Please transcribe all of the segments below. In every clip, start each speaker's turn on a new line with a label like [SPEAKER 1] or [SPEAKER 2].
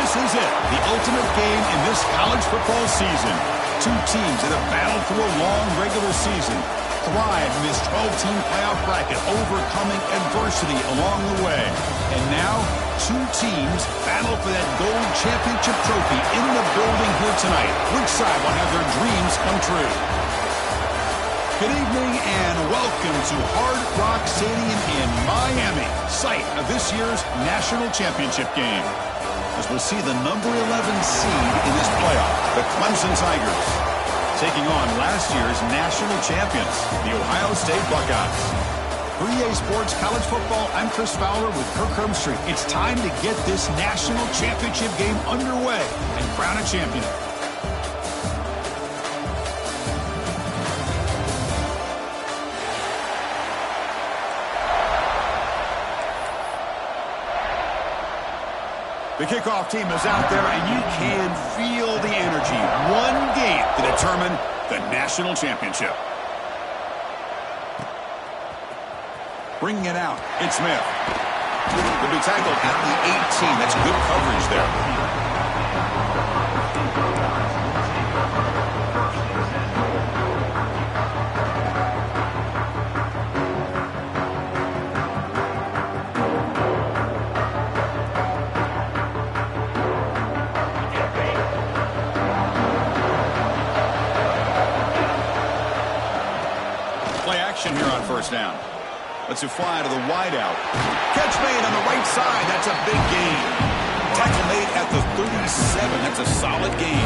[SPEAKER 1] This is it, the ultimate game in this college football season. Two teams that have battled through a long regular season, thrived in this 12-team playoff bracket, overcoming adversity along the way. And now, two teams battle for that gold championship trophy in the building here tonight. Which side will have their dreams come true? Good evening and welcome to Hard Rock Stadium in Miami, site of this year's national championship game. As we'll see the number 11 seed in this playoff, the Clemson Tigers, taking on last year's national champions, the Ohio State Buckeyes. For EA Sports College Football, I'm Chris Fowler with Kirk Herbstreit. It's time to get this national championship game underway and crown a champion. The kickoff team is out there, and you can feel the energy. One game to determine the national championship. Bringing it out, it's Smith. Will be tackled at the 18. That's good coverage there. Here on first down. Let's fly to the wideout. Catch made on the right side. That's a big gain. Tackle made at the 37. That's a solid gain.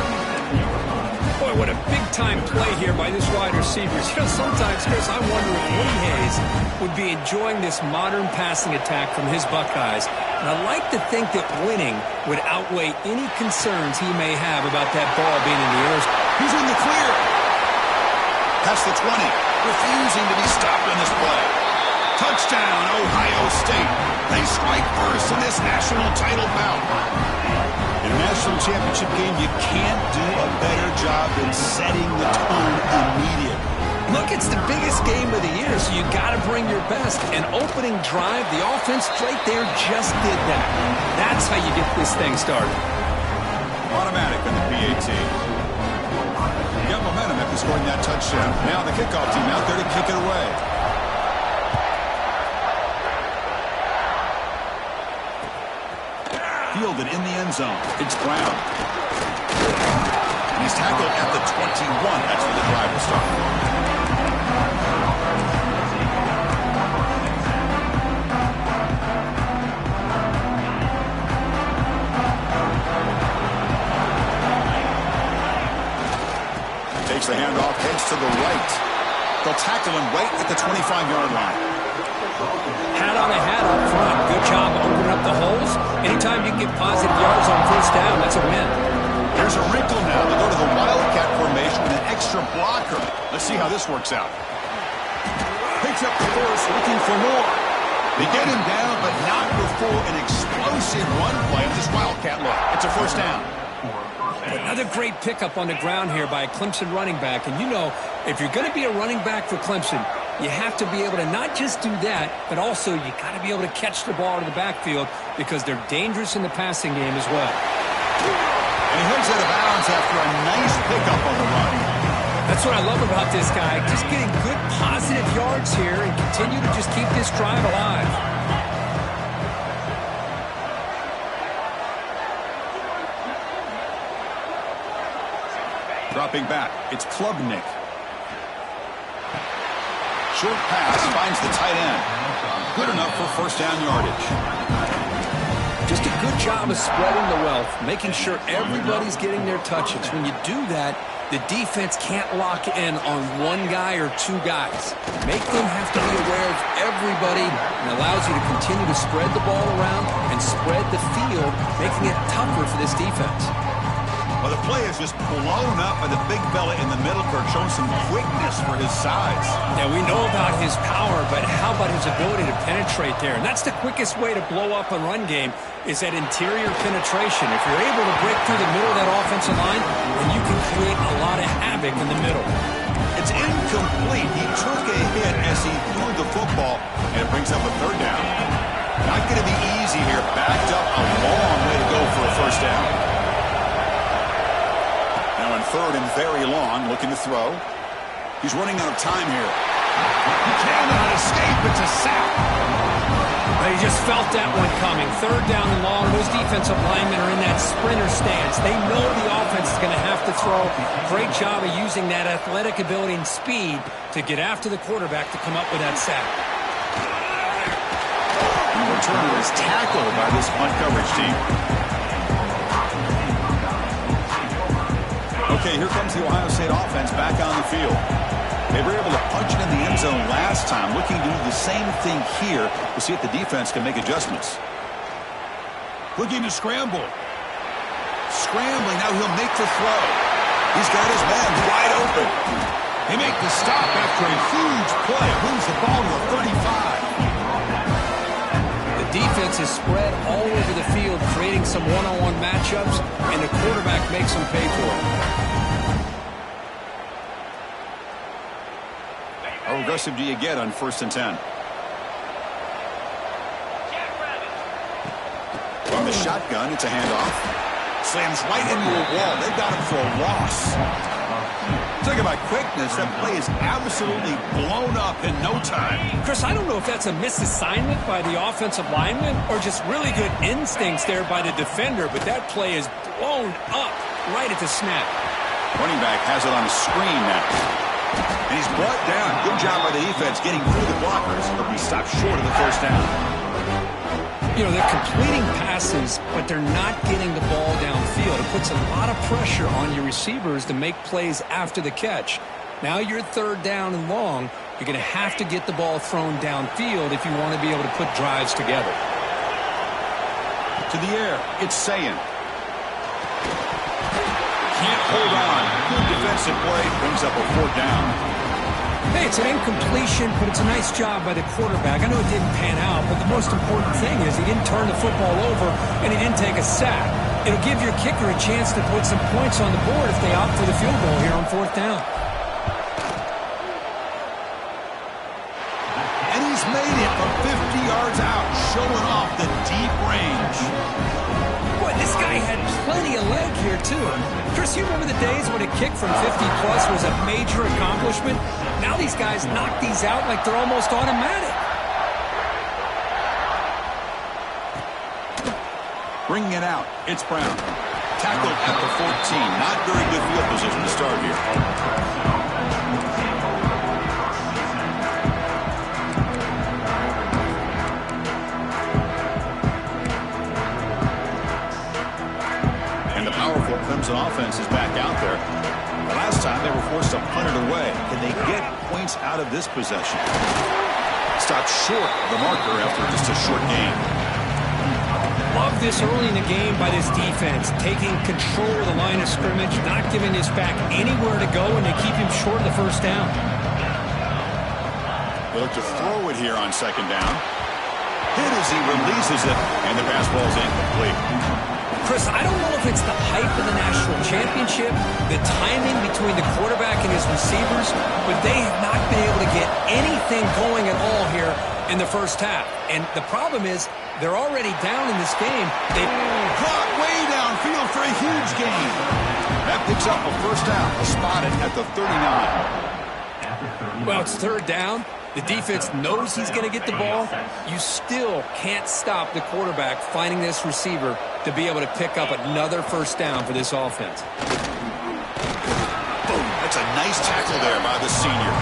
[SPEAKER 2] Boy, what a big-time play here by this wide receiver. You know, sometimes, Chris, I wonder if Woody Hayes would be enjoying this modern passing attack from his Buckeyes. And I like to think that winning would outweigh any concerns he may have about that ball being in the air.
[SPEAKER 1] He's in the clear. Past the 20. Refusing to be stopped on this play. Touchdown, Ohio State. They strike first in this national title bout. In a national championship game, you can't do a better job than setting the tone immediately.
[SPEAKER 2] Look, it's the biggest game of the year, so you got to bring your best. An opening drive, the offense right there just did that. That's how you get this thing started.
[SPEAKER 1] Automatic on the PAT. Got momentum after scoring that touchdown. Now the kickoff team out there to kick it away. Fielded in the end zone. It's Brown. And he's tackled at the 21. That's where the drive will start. Takes the handoff, heads to the right. They'll tackle him right at the 25-yard line.
[SPEAKER 2] Hat on a hat up front. Good job opening up the holes. Anytime you can get positive yards on first down, that's a win.
[SPEAKER 1] There's a wrinkle now to go to the Wildcat formation with an extra blocker. Let's see how this works out. Picks up the force, looking for more. They get him down, but not before an explosive run play of this Wildcat look. It's a first down.
[SPEAKER 2] Another great pickup on the ground here by a Clemson running back. And you know, if you're going to be a running back for Clemson, you have to be able to not just do that, but also you got to be able to catch the ball to the backfield because they're dangerous in the passing game as well.
[SPEAKER 1] And he heads out of bounds after a nice pickup on the run.
[SPEAKER 2] That's what I love about this guy. Just getting good positive yards here and continue to just keep this drive alive.
[SPEAKER 1] Dropping back, it's Klubnik. Short pass finds the tight end. Good enough for first down yardage.
[SPEAKER 2] Just a good job of spreading the wealth, making sure everybody's getting their touches. When you do that, the defense can't lock in on one guy or two guys. Make them have to be aware of everybody and allows you to continue to spread the ball around and spread the field, making it tougher for this defense.
[SPEAKER 1] Well, the play is just blown up by the big fella in the middle, Kirk, showing some quickness for his size.
[SPEAKER 2] Now, we know about his power, but how about his ability to penetrate there? And that's the quickest way to blow up a run game is that interior penetration. If you're able to break through the middle of that offensive line, then you can create a lot of havoc in the middle.
[SPEAKER 1] It's incomplete. He took a hit as he threw the football, and it brings up a third down. Not going to be easy here. Backed up, a long way to go for a first down. Now in third and very long, looking to throw. He's running out of time here. He cannot escape. It's a sack.
[SPEAKER 2] He just felt that one coming. Third down and long. Those defensive linemen are in that sprinter stance. They know the offense is going to have to throw. Great job of using that athletic ability and speed to get after the quarterback to come up with that sack.
[SPEAKER 1] The returner is tackled by this punt coverage team. Okay, here comes the Ohio State offense back on the field. They were able to punch it in the end zone last time, looking to do the same thing here to see if the defense can make adjustments. Looking to scramble. Scrambling, now he'll make the throw. He's got his man wide open. They make the stop after a huge play. Moves the ball to the 35.
[SPEAKER 2] The defense is spread all over the field, creating some one-on-one matchups, and the quarterback makes them pay for it.
[SPEAKER 1] How aggressive do you get on 1st and 10? From the shotgun, it's a handoff. Slams right into a wall. They've got him for a loss. Talk about quickness. That play is absolutely blown up in no time.
[SPEAKER 2] Chris, I don't know if that's a misassignment by the offensive lineman or just really good instincts there by the defender, but that play is blown up right at the snap.
[SPEAKER 1] Running back has it on a screen now. And he's brought down. Good job by the defense getting through the blockers. He'll be stopped short of the first down.
[SPEAKER 2] You know, they're completing passes, but they're not getting the ball downfield. It puts a lot of pressure on your receivers to make plays after the catch. Now you're third down and long. You're going to have to get the ball thrown downfield if you want to be able to put drives together.
[SPEAKER 1] To the air, it's Ncaa. Can't hold on. Good defensive play. Brings up a 4th down.
[SPEAKER 2] Hey, it's an incompletion, but it's a nice job by the quarterback. I know it didn't pan out, but the most important thing is he didn't turn the football over and he didn't take a sack. It'll give your kicker a chance to put some points on the board if they opt for the field goal here on 4th down.
[SPEAKER 1] And he's made it from 50 yards out, showing off the deep range.
[SPEAKER 2] Boy, this guy had plenty of leg here, too. Chris, you remember the days when a kick from 50-plus was a major accomplishment? Now these guys knock these out like they're almost automatic.
[SPEAKER 1] Bringing it out, it's Brown. Tackled at the 14. Not very good field position to start here. Clemson offense is back out there. The last time they were forced to punt it away. Can they get points out of this possession? Stopped short of the marker after just a short game.
[SPEAKER 2] Love this early in the game by this defense, taking control of the line of scrimmage, not giving this back anywhere to go, and they keep him short of the first down.
[SPEAKER 1] They look to throw it here on 2nd down. Hit as he releases it, and the pass ball is incomplete.
[SPEAKER 2] Chris, I don't know if it's the hype of the national championship, the timing between the quarterback and his receivers, but they have not been able to get anything going at all here in the first half. And the problem is they're already down in this game. They
[SPEAKER 1] caught way downfield for a huge gain. That picks up a first down, spotted at the 39.
[SPEAKER 2] Well, it's 3rd down. The defense knows he's going to get the ball. You still can't stop the quarterback finding this receiver to be able to pick up another first down for this offense.
[SPEAKER 1] Boom. That's a nice tackle there by the senior.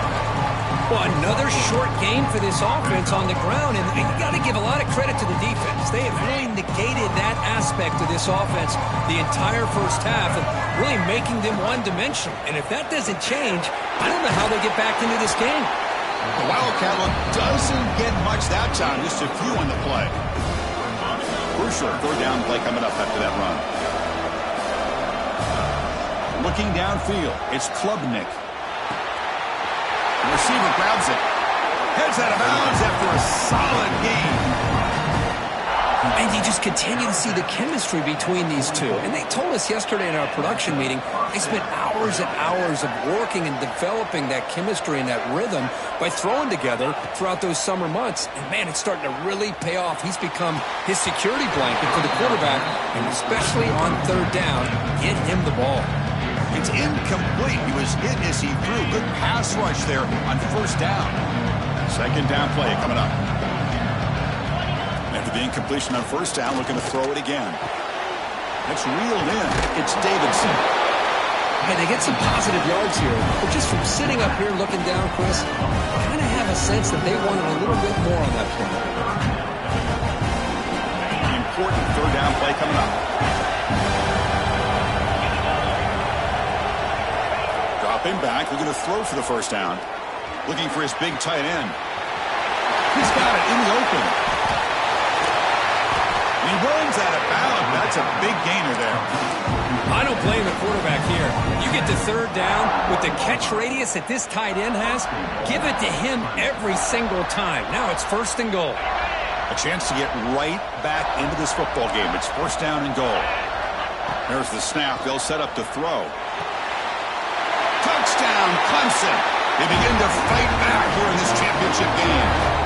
[SPEAKER 2] Well, another short game for this offense on the ground, and you got to give a lot of credit to the defense. They have really negated that aspect of this offense the entire first half and really making them one-dimensional. And if that doesn't change, I don't know how they get back into this game.
[SPEAKER 1] The Wildcat look doesn't get much that time, just a few on the play. Crucial 3rd down play coming up after that run. Looking downfield, it's Klubnik. The receiver grabs it. Heads out of bounds after a solid gain.
[SPEAKER 2] And you just continue to see the chemistry between these two. And they told us yesterday in our production meeting, they spent hours and hours of working and developing that chemistry and that rhythm by throwing together throughout those summer months. And, man, it's starting to really pay off. He's become his security blanket for the quarterback, and especially on third down, get him the ball.
[SPEAKER 1] It's incomplete. He was hit as he threw. Good pass rush there on first down. Second down play coming up. After the incompletion on first down, looking to throw it again. That's reeled in. It's Davidson.
[SPEAKER 2] Hey, they get some positive yards here, but just from sitting up here looking down, Chris, I kind of have a sense that they wanted a little bit more on that play.
[SPEAKER 1] Important third down play coming up. Dropping back, looking to throw for the first down. Looking for his big tight end. He's got it in the open. He runs out of bounds. That's a big gainer there.
[SPEAKER 2] I don't blame the quarterback here. You get to third down with the catch radius that this tight end has, give it to him every single time. Now it's first and goal.
[SPEAKER 1] A chance to get right back into this football game. It's first down and goal. There's the snap. They'll set up to throw. Touchdown, Clemson. They begin to fight back here in this championship game.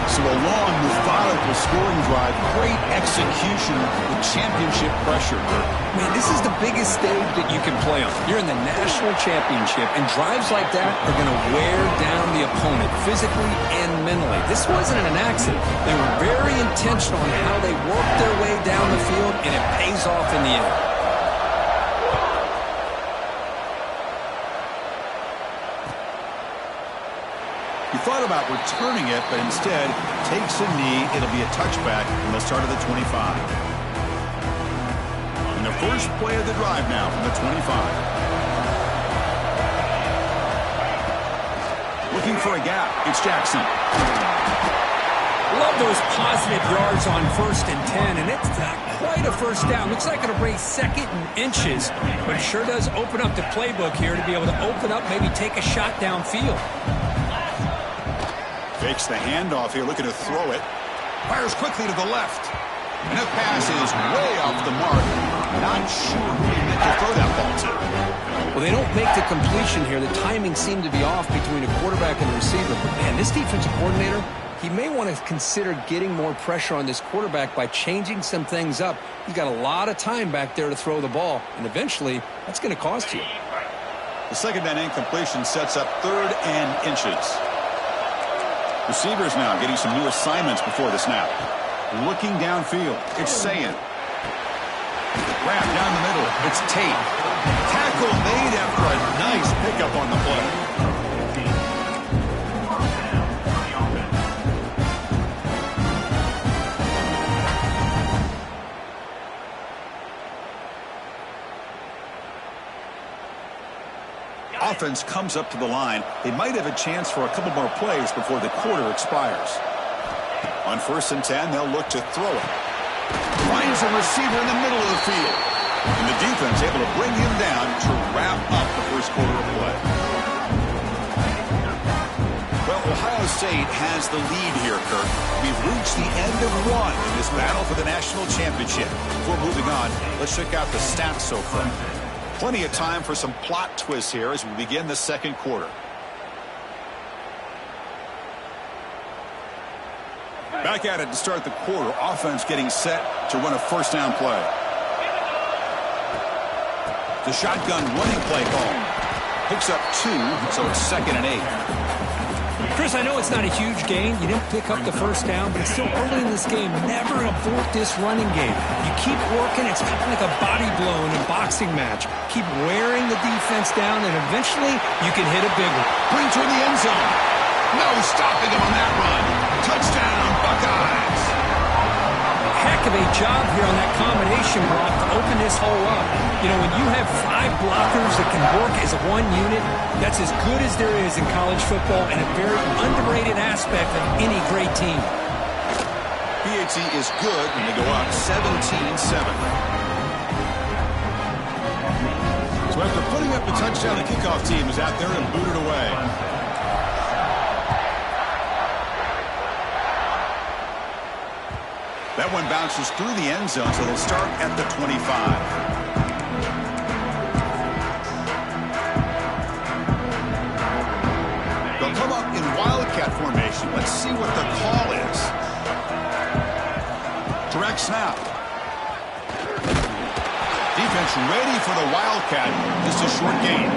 [SPEAKER 1] So a long, methodical scoring drive. Great execution with championship pressure.
[SPEAKER 2] Man, this is the biggest stage that you can play on. You're in the national championship, and drives like that are going to wear down the opponent physically and mentally. This wasn't an accident. They were very intentional in how they worked their way down the field, and it pays off in the end.
[SPEAKER 1] He thought about returning it, but instead takes a knee. It'll be a touchback, and they'll start at the 25. And the first play of the drive now from the 25. Looking for a gap. It's Jackson.
[SPEAKER 2] Love those positive yards on first and 10, and it's not quite a first down. Looks like it'll bring second and inches, but it sure does open up the playbook here to be able to open up, maybe take a shot downfield.
[SPEAKER 1] Fakes the handoff here, looking to throw it. Fires quickly to the left. And that pass is way off the mark. Not sure who he meant to throw that ball to.
[SPEAKER 2] Well, they don't make the completion here. The timing seemed to be off between a quarterback and the receiver. But, man, this defensive coordinator, he may want to consider getting more pressure on this quarterback by changing some things up. He's got a lot of time back there to throw the ball, and eventually that's going to cost you.
[SPEAKER 1] The second down incompletion sets up third and inches. Receivers now getting some new assignments before the snap. Looking downfield, it's Sayan. Wrap down the middle, it's Tate. Tackle made after a nice pickup on the play. Offense comes up to the line. They might have a chance for a couple more plays before the quarter expires. On first and 10, they'll look to throw it. Finds a receiver in the middle of the field. And the defense able to bring him down to wrap up the first quarter of play. Well, Ohio State has the lead here, Kirk. We've reached the end of one in this battle for the national championship. Before moving on, let's check out the stats so far. Plenty of time for some plot twists here as we begin the second quarter. Back at it to start the quarter. Offense getting set to run a first down play. The shotgun running play call. Picks up 2, so it's second and 8.
[SPEAKER 2] Chris, I know it's not a huge gain. You didn't pick up the first down, but it's still early in this game. Never abort this running game. You keep working. It's kind of like a body blow in a boxing match. Keep wearing the defense down, and eventually you can hit a big one.
[SPEAKER 1] Brings her in the end zone. No stopping him on that run. Touchdown, Buckeyes.
[SPEAKER 2] Heck of a job here on that combination block to open this hole up. You know, when you have 5 blockers that can work as one unit, that's as good as there is in college football and a very underrated aspect of any great team.
[SPEAKER 1] PAT is good when they go up 17-7. So after putting up the touchdown, the kickoff team is out there and booted away. That one bounces through the end zone, so they'll start at the 25. They'll come up in wildcat formation. Let's see what the call is. Direct snap. Defense ready for the wildcat. Just a short gain.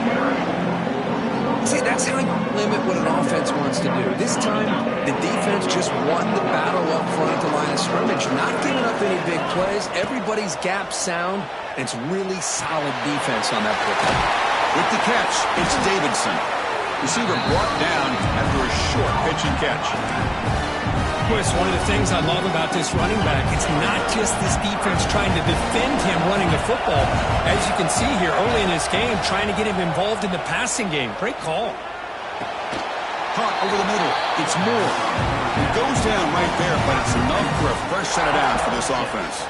[SPEAKER 2] See, that's how you limit what an offense wants to do. This time, the defense just won the battle up front at the line of scrimmage, not giving up any big plays. Everybody's gap sound, and it's really solid defense on that football.
[SPEAKER 1] With the catch, it's Davidson. Receiver brought down after a short pitch and catch.
[SPEAKER 2] Chris, one of the things I love about this running back, it's not just this defense trying to defend him running the football. As you can see here early in this game, trying to get him involved in the passing game. Great call.
[SPEAKER 1] Caught over the middle. It's Moore. It goes down right there, but it's enough for a fresh set of downs for this offense.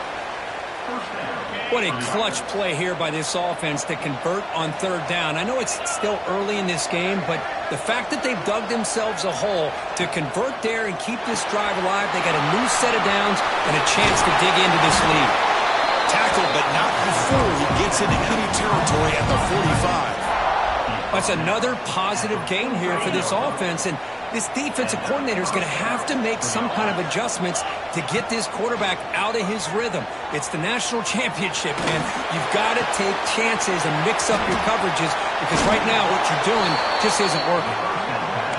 [SPEAKER 2] What a clutch play here by this offense to convert on third down. I know it's still early in this game, but the fact that they've dug themselves a hole to convert there and keep this drive alive, they got a new set of downs and a chance to dig into this lead.
[SPEAKER 1] Tackled, but not before he gets into enemy territory at the 45.
[SPEAKER 2] That's another positive gain here for this offense, and this defensive coordinator is going to have to make some kind of adjustments to get this quarterback out of his rhythm. It's the national championship, and you've got to take chances and mix up your coverages because right now what you're doing just isn't working.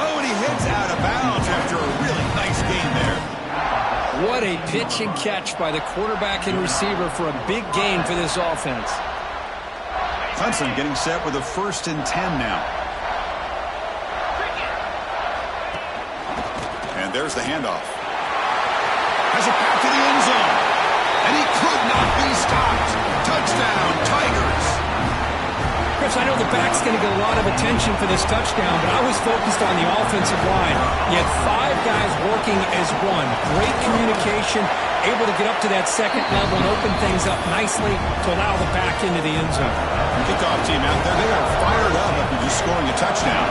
[SPEAKER 1] Oh, and he heads out of bounds after a really nice gain there.
[SPEAKER 2] What a pitch and catch by the quarterback and receiver for a big gain for this offense.
[SPEAKER 1] Clemson getting set with a 1st and 10 now. And there's the handoff. Has it back to the end zone. And he could not be stopped. Touchdown, Tigers.
[SPEAKER 2] Chris, I know the back's going to get a lot of attention for this touchdown, but I was focused on the offensive line. You had 5 guys working as one. Great communication, able to get up to that second level and open things up nicely to allow the back into the end zone.
[SPEAKER 1] Kickoff team out there, they are fired up after just scoring a touchdown.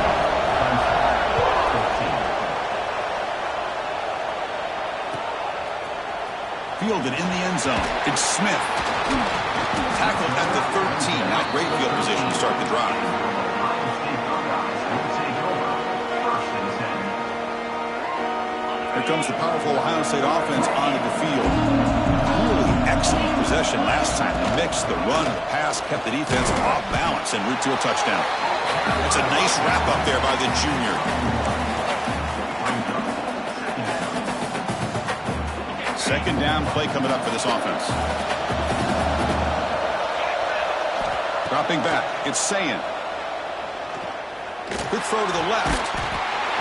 [SPEAKER 1] Fielded in the end zone. It's Smith. Tackled at the 13. Not great field position to start the drive. Here comes the powerful Ohio State offense onto the field. Really excellent possession last time. The mix, the run, the pass kept the defense off balance en route to a touchdown. It's a nice wrap up there by the junior. Second down play coming up for this offense. Dropping back, it's Sayan. Good throw to the left.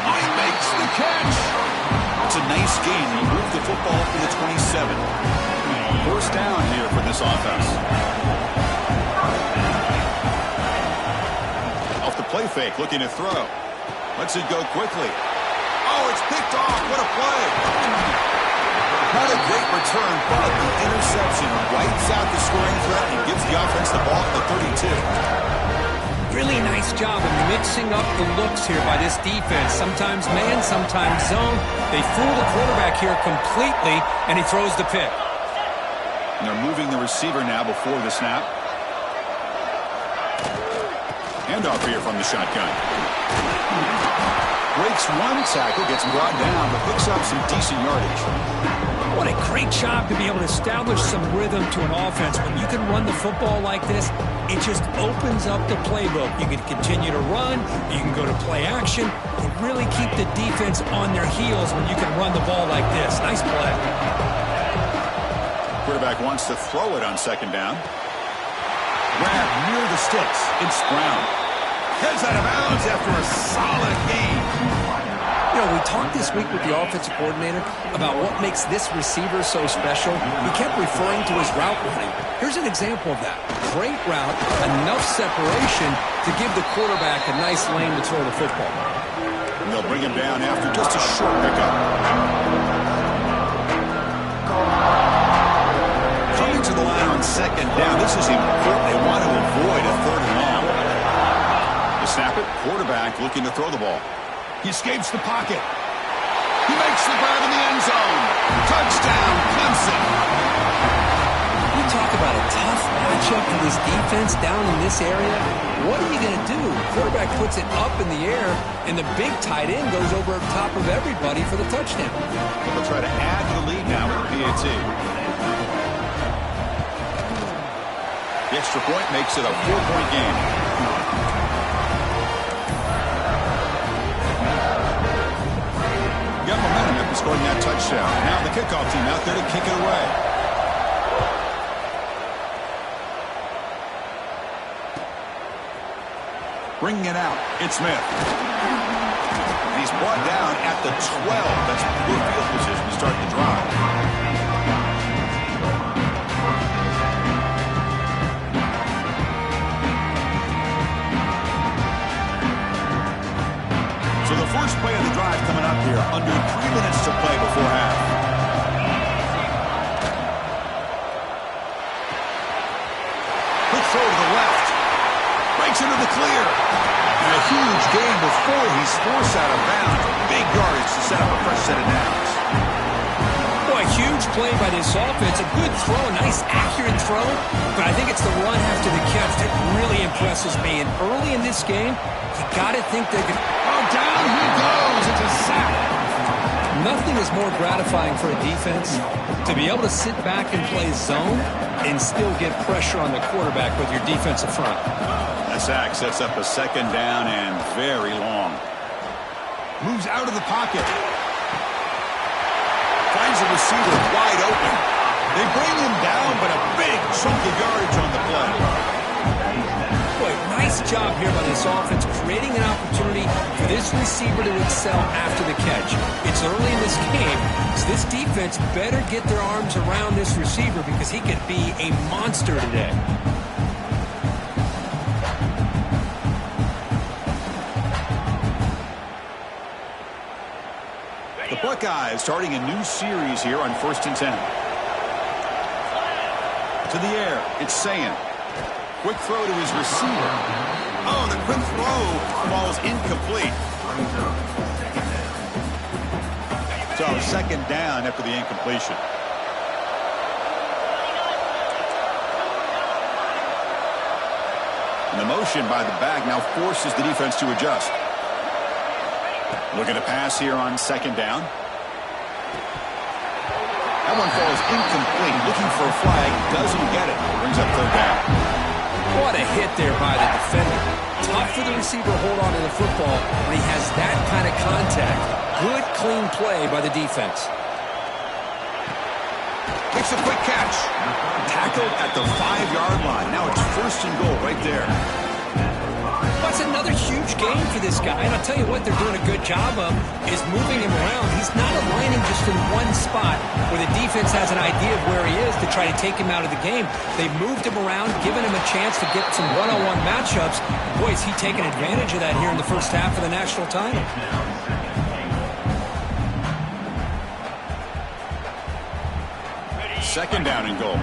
[SPEAKER 1] Oh, he makes the catch. It's a nice gain. He moved the football up to the 27. First down here for this offense. Off the play fake, looking to throw. Lets it go quickly. Oh, it's picked off. What a play. Not a great return, but the interception wipes out the scoring threat and gives the offense the ball at the 32.
[SPEAKER 2] Really nice job of mixing up the looks here by this defense. Sometimes man, sometimes zone. They fool the quarterback here completely, and he throws the pick.
[SPEAKER 1] And they're moving the receiver now before the snap. Handoff here from the shotgun. Breaks one tackle, gets brought down, but picks up some decent yardage.
[SPEAKER 2] What a great job to be able to establish some rhythm to an offense. When you can run the football like this, it just opens up the playbook. You can continue to run, you can go to play action, and really keep the defense on their heels when you can run the ball like this. Nice play.
[SPEAKER 1] Quarterback wants to throw it on second down. Grab near the sticks. It's Brown. Heads out of bounds after a solid game.
[SPEAKER 2] You know, we talked this week with the offensive coordinator about what makes this receiver so special. He kept referring to his route running. Here's an example of that. Great route, enough separation to give the quarterback a nice lane to throw the football.
[SPEAKER 1] And they'll bring him down after just a short pickup. Coming to the line on second down. This is important. They want to avoid a third and long. They snap it. Quarterback looking to throw the ball. He escapes the pocket. He makes the grab in the end zone. Touchdown, Clemson.
[SPEAKER 2] You talk about a tough matchup for this defense down in this area. What are you going to do? Quarterback puts it up in the air, and the big tight end goes over top of everybody for the touchdown.
[SPEAKER 1] They'll try to add to the lead now with the PAT. The extra point makes it a 4-point game. Got momentum after scoring that touchdown. Now the kickoff team out there to kick it away. Bringing it out, it's Smith. And he's brought down at the 12. That's good field position to start the drive. So the first play of the drive coming up here, under 3 minutes to play before half. Quick throw to the left. Breaks into the clear. And a huge gain before he's forced out of bounds. Big yardage to set up a fresh set of downs.
[SPEAKER 2] Boy, huge play by this offense. A good throw, a nice accurate throw. But I think it's the run after the catch that really impresses me. And early in this game, you got to think they can...
[SPEAKER 1] Oh, down he goes. It's a sack.
[SPEAKER 2] Nothing is more gratifying for a defense to be able to sit back and play zone and still get pressure on the quarterback with your defensive front.
[SPEAKER 1] That sack sets up a second down and very long. Moves out of the pocket. Finds a receiver wide open. They bring him down, but a big chunk of yardage on the play.
[SPEAKER 2] Boy, nice job here by this offense, creating an opportunity for this receiver to excel after the catch. It's early in this game, so this defense better get their arms around this receiver because he could be a monster today.
[SPEAKER 1] The Buckeyes starting a new series here on 1st and 10. To the air, it's Ncaa. Quick throw to his receiver. Oh, the quick throw falls incomplete. So second down after the incompletion. And the motion by the back now forces the defense to adjust. Looking to pass here on second down. That one falls incomplete. Looking for a flag. Doesn't get it. Brings up third down.
[SPEAKER 2] What a hit there by the defender. Tough for the receiver to hold on to the football when he has that kind of contact. Good, clean play by the defense.
[SPEAKER 1] Makes a quick catch. Tackled at the 5-yard line. Now it's 1st and goal right there.
[SPEAKER 2] That's another huge game for this guy. And I'll tell you what they're doing a good job of is moving him around. He's not aligning just in one spot where the defense has an idea of where he is to try to take him out of the game. They've moved him around, given him a chance to get some one-on-one matchups. Boy, is he taking advantage of that here in the first half of the national title.
[SPEAKER 1] Second down and goal.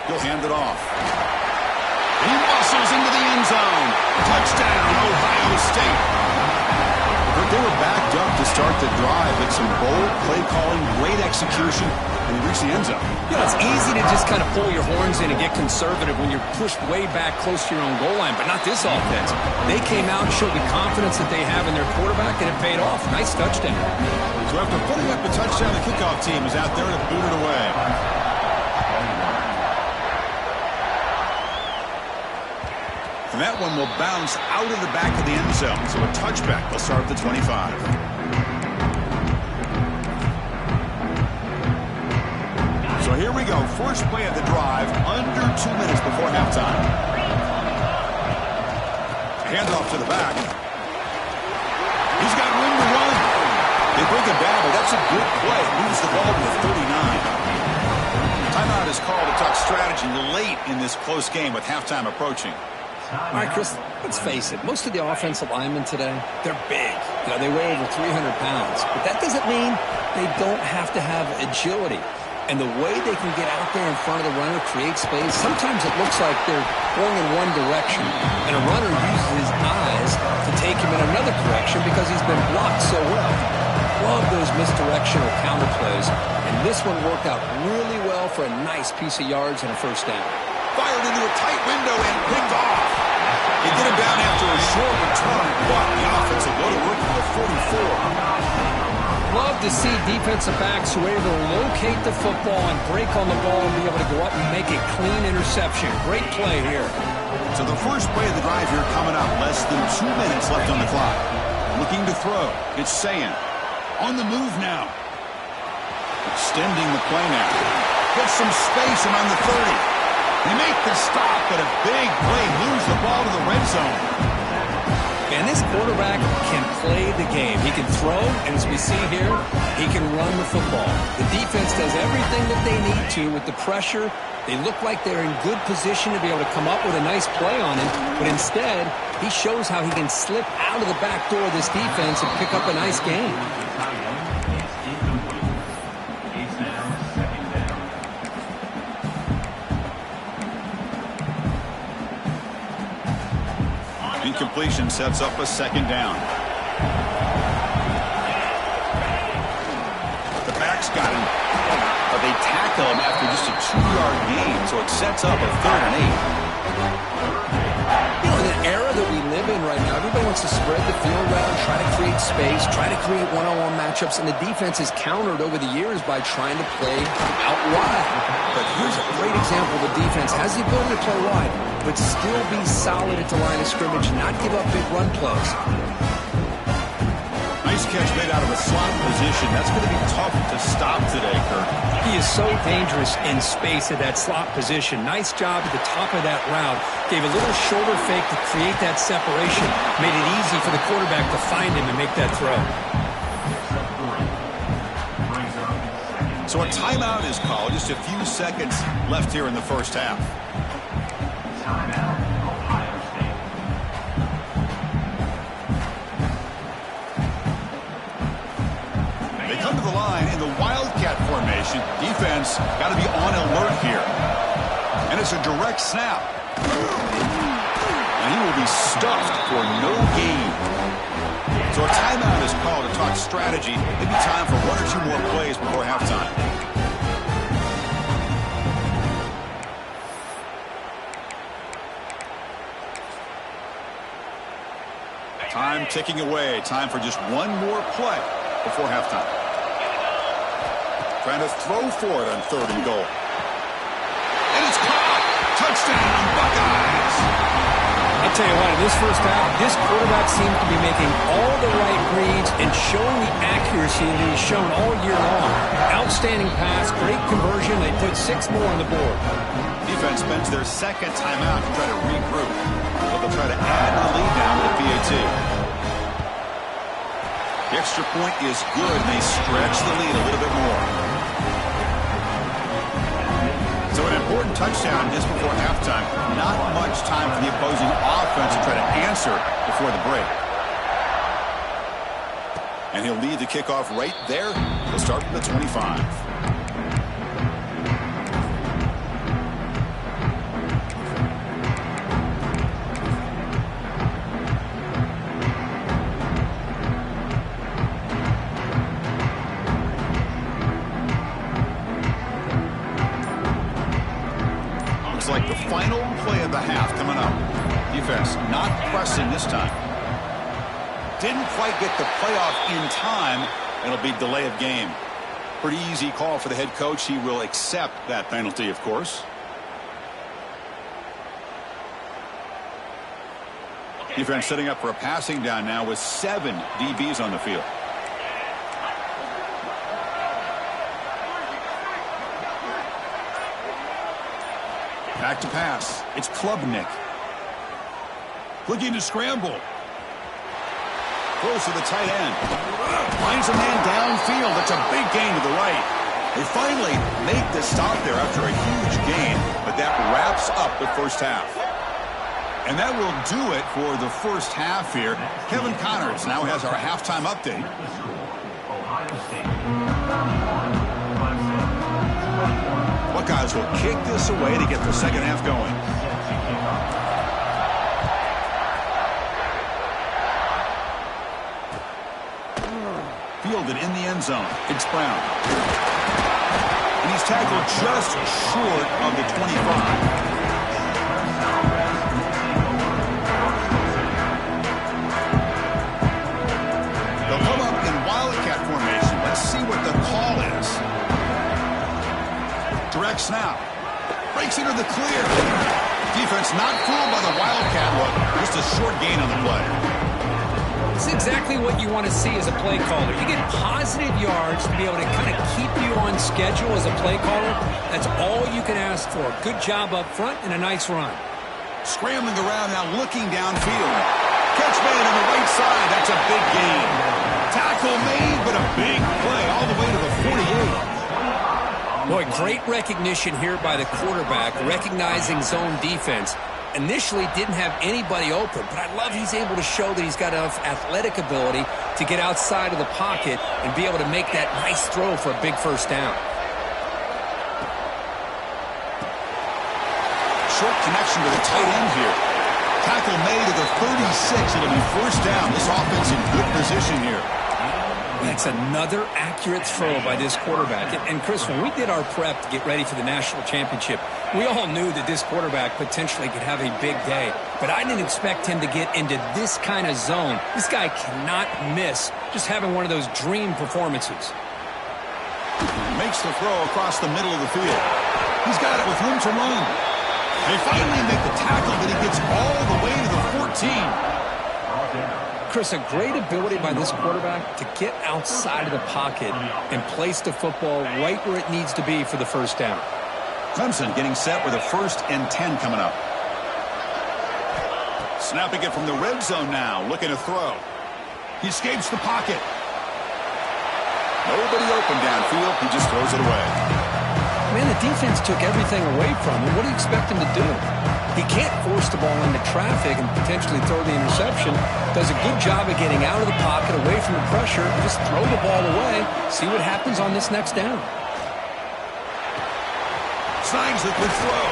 [SPEAKER 1] He'll hand it off. He muscles into the end zone. Touchdown, Ohio State. But they were backed up to start the drive, but some bold play calling, great execution, and they reached the end zone.
[SPEAKER 2] You know, it's easy to just kind of pull your horns in and get conservative when you're pushed way back close to your own goal line, but not this offense. They came out and showed the confidence that they have in their quarterback, and it paid off. Nice touchdown.
[SPEAKER 1] So after putting up the touchdown, the kickoff team is out there to boot it away. And that one will bounce out of the back of the end zone. So a touchback will start at the 25. So here we go. First play of the drive, under 2 minutes before halftime. Handoff to the back. He's got room to run. They bring him down, but that's a good play. Moves the ball to the 39. Timeout is called to talk strategy late in this close game with halftime approaching.
[SPEAKER 2] All right, Chris, let's face it. Most of the offensive linemen today, they're big. You know, they weigh over 300 pounds. But that doesn't mean they don't have to have agility. And the way they can get out there in front of the runner, create space, sometimes it looks like they're going in one direction. And a runner uses his eyes to take him another correction because he's been blocked so well. Love those misdirectional counter plays, and this one worked out really well for a nice piece of yards and a first down.
[SPEAKER 1] Fired into a tight window and picked off. They get him down after a short return, but the offense will go to work for the 44.
[SPEAKER 2] Love to see defensive backs who are able to locate the football and break on the ball and be able to go up and make a clean interception. Great play here.
[SPEAKER 1] So the first play of the drive here coming up. Less than 2 minutes left on the clock. Looking to throw. It's Ncaa. On the move now. Extending the play now. Gets some space around the 30. They make the stop, but a big play. Lose the ball to the red zone.
[SPEAKER 2] And this quarterback can play the game. He can throw, and as we see here, he can run the football. The defense does everything that they need to with the pressure. They look like they're in good position to be able to come up with a nice play on him, but instead, he shows how he can slip out of the back door of this defense and pick up a nice gain.
[SPEAKER 1] Incompletion sets up a second down. The back's got him, but they tackle him after just a 2-yard gain, so it sets up a 3rd and 8.
[SPEAKER 2] You know, in the era that we live in right now, everybody wants to spread the field around, try to create space, try to create one-on-one matchups, and the defense is countered over the years by trying to play out wide. But here's a great example. The defense has the ability to play wide, but still be solid at the line of scrimmage, not give up big run plays.
[SPEAKER 1] Nice catch made out of a slot position. That's going to be tough to stop today, Kirk.
[SPEAKER 2] He is so dangerous in space at that slot position. Nice job at the top of that route. Gave a little shoulder fake to create that separation. Made it easy for the quarterback to find him and make that throw.
[SPEAKER 1] So a timeout is called. Just a few seconds left here in the first half. They come to the line in the Wildcat formation. Defense got to be on alert here. And it's a direct snap. And he will be stuffed for no gain. So a timeout is called to talk strategy. Maybe time for 1 or 2 more plays before halftime. Time ticking away. Time for just 1 more play before halftime. Trying to throw for it on 3rd and goal. And it's caught. Touchdown, Buckeyes.
[SPEAKER 2] I'll tell you what, in this first half, this quarterback seems to be making all the right reads and showing the accuracy that he's shown all year long. Outstanding pass, great conversion. They put 6 more on the board.
[SPEAKER 1] Defense spends their second timeout to try to regroup. But they'll try to add the lead now with the PAT. The extra point is good, and they stretch the lead a little bit more. So an important touchdown just before halftime. Not much time for the opposing offense to try to answer before the break. And he'll lead the kickoff right there. He'll start from the 25. Like the final play of the half coming up. Defense not pressing this time. Didn't quite get the playoff in time. It'll be delay of game. Pretty easy call for the head coach. He will accept that penalty, of course. Defense setting up for a passing down now with 7 DBs on the field. Back to pass. It's Klubnik. Looking to scramble. Close to the tight end. Finds a man downfield. That's a big gain to the right. They finally make the stop there after a huge gain, but that wraps up the first half. And that will do it for the first half here. Kevin Connors now has our halftime update. Buckeyes will kick this away to get the second half going. fielded in the end zone. It's Brown. And he's tackled just short of the 25. Let's see what the call is. Direct snap. Breaks into the clear. Defense not fooled by the Wildcat look. Just a short gain on the play.
[SPEAKER 2] It's exactly what you want to see as a play caller. You get positive yards to be able to kind of keep you on schedule as a play caller. That's all you can ask for. Good job up front and a nice run.
[SPEAKER 1] Scrambling around now, looking downfield. Catch made on the right side. That's a big gain. Tackle made, but a big play all the way to the 48.
[SPEAKER 2] Boy, great recognition here by the quarterback, recognizing zone defense. Initially didn't have anybody open, but I love he's able to show that he's got enough athletic ability to get outside of the pocket and be able to make that nice throw for a big first down.
[SPEAKER 1] Short connection to the tight end here. Tackle made at the 36. It'll be first down. This offense in good position here.
[SPEAKER 2] That's another accurate throw by this quarterback. And Chris, when we did our prep to get ready for the national championship, we all knew that this quarterback potentially could have a big day. But I didn't expect him to get into this kind of zone. This guy cannot miss just having one of those dream performances.
[SPEAKER 1] Makes the throw across the middle of the field. He's got it with room to run. They finally make the tackle, but he gets all the way to the 14.
[SPEAKER 2] Chris, a great ability by this quarterback to get outside of the pocket and place the football right where it needs to be for the first down.
[SPEAKER 1] Clemson getting set with a 1st and 10 coming up. Snapping it from the red zone now, looking to throw. He escapes the pocket. Nobody open downfield. He just throws it away.
[SPEAKER 2] Man, the defense took everything away from him. What do you expect him to do? He can't force the ball into traffic and potentially throw the interception. Does a good job of getting out of the pocket, away from the pressure, just throw the ball away, see what happens on this next down.
[SPEAKER 1] Signs the good throw.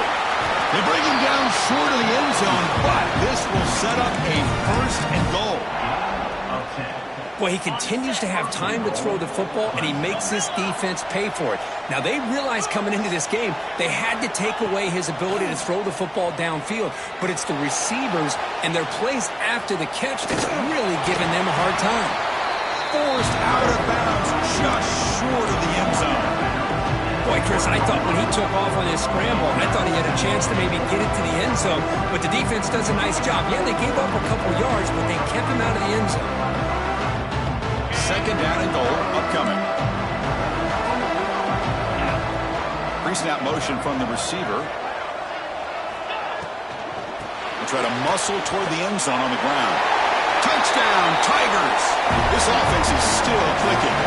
[SPEAKER 1] They bring him down short of the end zone, but this will set up a 1st and goal.
[SPEAKER 2] Boy, he continues to have time to throw the football, and he makes this defense pay for it. Now, they realized coming into this game, they had to take away his ability to throw the football downfield, but it's the receivers and their plays after the catch that's really giving them a hard time.
[SPEAKER 1] Forced out of bounds, just short of the end zone.
[SPEAKER 2] Boy, Chris, I thought when he took off on his scramble, I thought he had a chance to maybe get it to the end zone, but the defense does a nice job. Yeah, they gave up a couple yards, but they kept him out of the end zone.
[SPEAKER 1] 2nd down and goal upcoming. Pre-snap motion from the receiver. They try to muscle toward the end zone on the ground. Touchdown, Tigers! This offense is still clicking.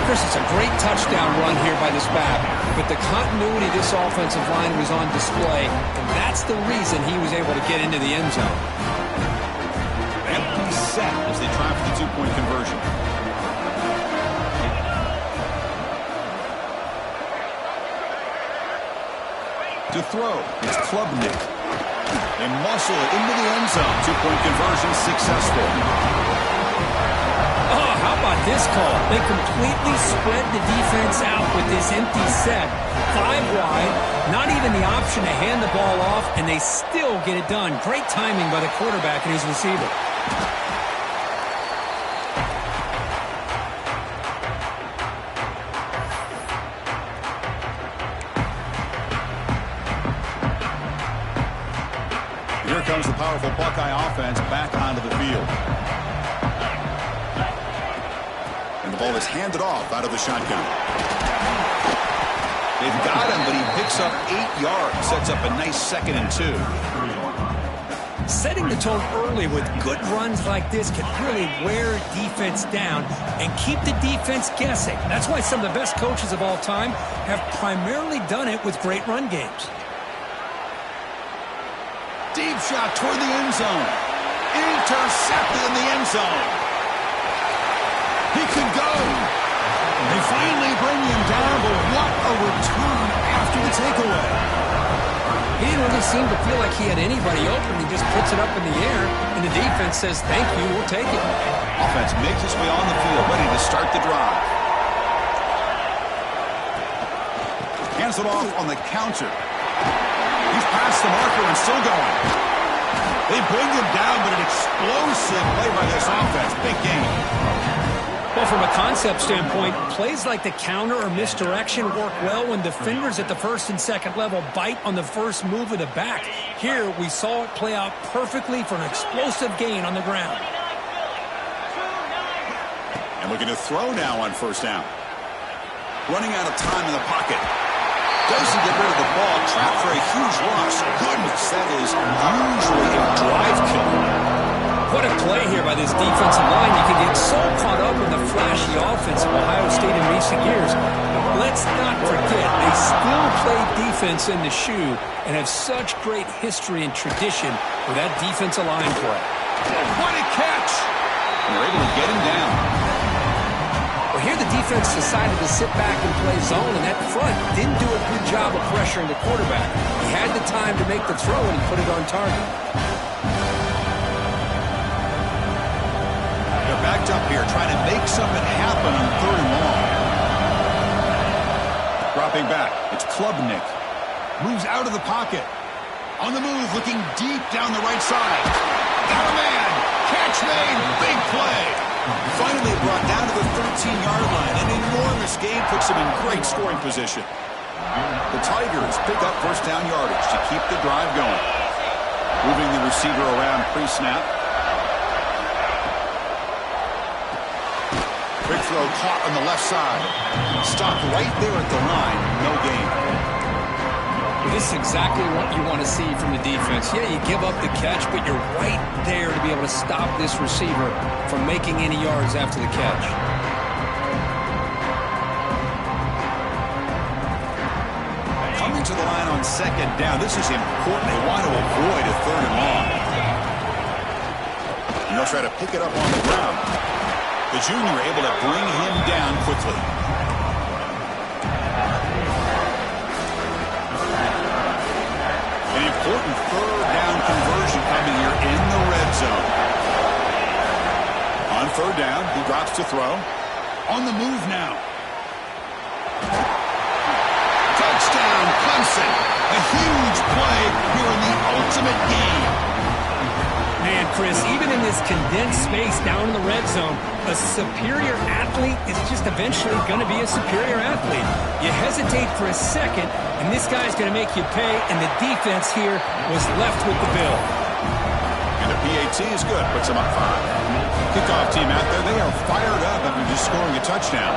[SPEAKER 2] Chris, it's a great touchdown run here by this back, but the continuity of this offensive line was on display, and that's the reason he was able to get into the end zone.
[SPEAKER 1] Empty set as they try for the 2-point conversion. To throw, it's Klubnik. They muscle it into the end zone. 2-point conversion successful.
[SPEAKER 2] Oh, how about this call? They completely spread the defense out with this empty set. 5 wide, not even the option to hand the ball off, and they still get it done. Great timing by the quarterback and his receiver.
[SPEAKER 1] Here comes the powerful Buckeye offense back onto the field. And the ball is handed off out of the shotgun. They've got him, but he picks up 8 yards. Sets up a nice 2nd and 2.
[SPEAKER 2] Setting the tone early with good runs like this can really wear defense down and keep the defense guessing. That's why some of the best coaches of all time have primarily done it with great run games.
[SPEAKER 1] Deep shot toward the end zone. Intercepted in the end zone. He could go. They finally bring him down, but what a return after the takeaway.
[SPEAKER 2] He didn't really seem to feel like he had anybody open. He just puts it up in the air, and the defense says, thank you, we'll take it.
[SPEAKER 1] Offense makes its way on the field, ready to start the drive. Hands it off on the counter. He's past the marker and still going. They bring him down, but an explosive play by this offense. Big game.
[SPEAKER 2] Well, from a concept standpoint, plays like the counter or misdirection work well when defenders at the first and second level bite on the first move of the back. Here, we saw it play out perfectly for an explosive gain on the ground.
[SPEAKER 1] And looking to throw now on first down. Running out of time in the pocket. Doesn't get rid of the ball. Trapped for a huge loss. Goodness, that is usually a drive killer.
[SPEAKER 2] What a play here by this defensive line. You can get so caught up in the flashy offense of Ohio State in recent years. But let's not forget, they still play defense in the shoe and have such great history and tradition with that defensive line play.
[SPEAKER 1] What a catch! And they're able to get him down.
[SPEAKER 2] Well, here the defense decided to sit back and play zone, and that front didn't do a good job of pressuring the quarterback. He had the time to make the throw, and he put it on target.
[SPEAKER 1] They're backed up here, trying to make something happen on third and long. Dropping back, it's Klubnik. Moves out of the pocket. On the move, looking deep down the right side. Got a man! Catch made! Big play! Finally brought down to the 13-yard line. An enormous gain puts him in great scoring position. The Tigers pick up first down yardage to keep the drive going. Moving the receiver around pre-snap. Quick throw caught on the left side. Stopped right there at the line. No gain.
[SPEAKER 2] This is exactly what you want to see from the defense. Yeah, you give up the catch, but you're right there to be able to stop this receiver from making any yards after the catch.
[SPEAKER 1] Coming to the line on second down. This is important. They want to avoid a third and long. And they'll try to pick it up on the ground. The junior able to bring him down quickly. An important third down conversion coming here in the red zone. On third down, he drops to throw. On the move now. Touchdown, Clemson. A huge play here in the ultimate game.
[SPEAKER 2] Man, Chris, even in this condensed space down in the red zone, a superior athlete is just eventually going to be a superior athlete. You hesitate for a second, and this guy's going to make you pay, and the defense here was left with the bill.
[SPEAKER 1] And the PAT is good, puts them up 5. Kickoff team out there, they are fired up after just scoring a touchdown.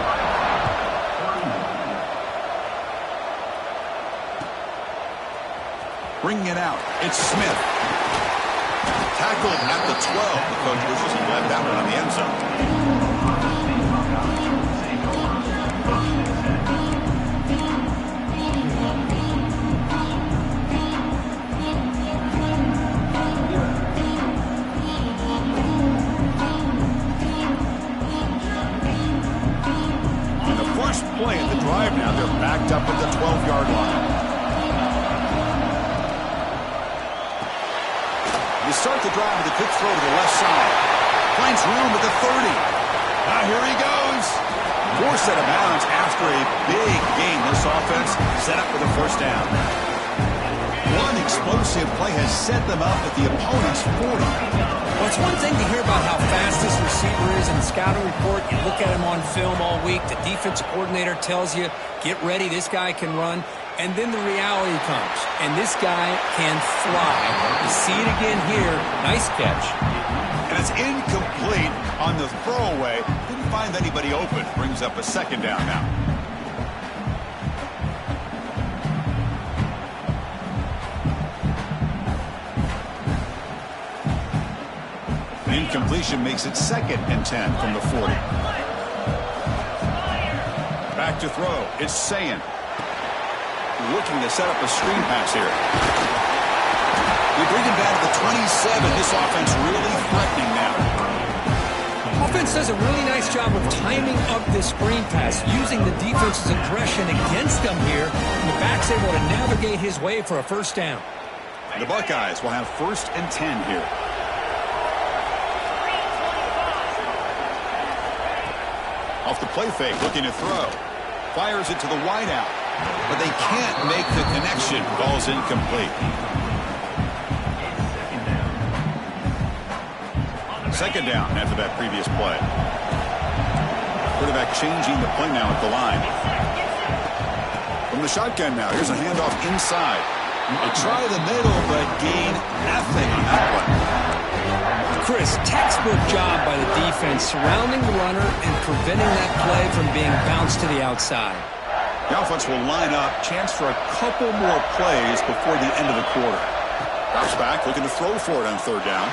[SPEAKER 1] Bringing it out, it's Smith. Tackled at the 12. The coach wishes he left that one on the end zone. And the first play of the drive now, they're backed up at the 12-yard line. They start the drive with a quick throw to the left side. Finds room at the 30. Now here he goes. Forced out of bounds after a big gain. This offense set up for the first down. One explosive play has set them up at the opponent's 40.
[SPEAKER 2] Well, it's one thing to hear about how fast this receiver is in the scouting report. You look at him on film all week. The defensive coordinator tells you, get ready, this guy can run. And then the reality comes, and this guy can fly. You see it again here. Nice catch.
[SPEAKER 1] And it's incomplete on the throwaway. Didn't find anybody open. Brings up a second down now. Incompletion makes it 2nd and 10 from the 40. Back to throw. It's Sayan. Looking to set up a screen pass here. We bring him down to the 27. This offense really threatening now.
[SPEAKER 2] offense does a really nice job of timing up this screen pass, using the defense's aggression against them here, and the back's able to navigate his way for a first down.
[SPEAKER 1] The Buckeyes will have 1st and 10 here. Off the play fake, looking to throw. Fires it to the wideout, but they can't make the connection. Ball's incomplete. 2nd down after that previous play. Quarterback changing the play now at the line. From the shotgun now, here's a handoff inside. They try the middle, but gain nothing on that one.
[SPEAKER 2] Chris, textbook job by the defense surrounding the runner and preventing that play from being bounced to the outside.
[SPEAKER 1] The offense will line up. Chance for a couple more plays before the end of the quarter. Drops back, looking to throw for it on 3rd down.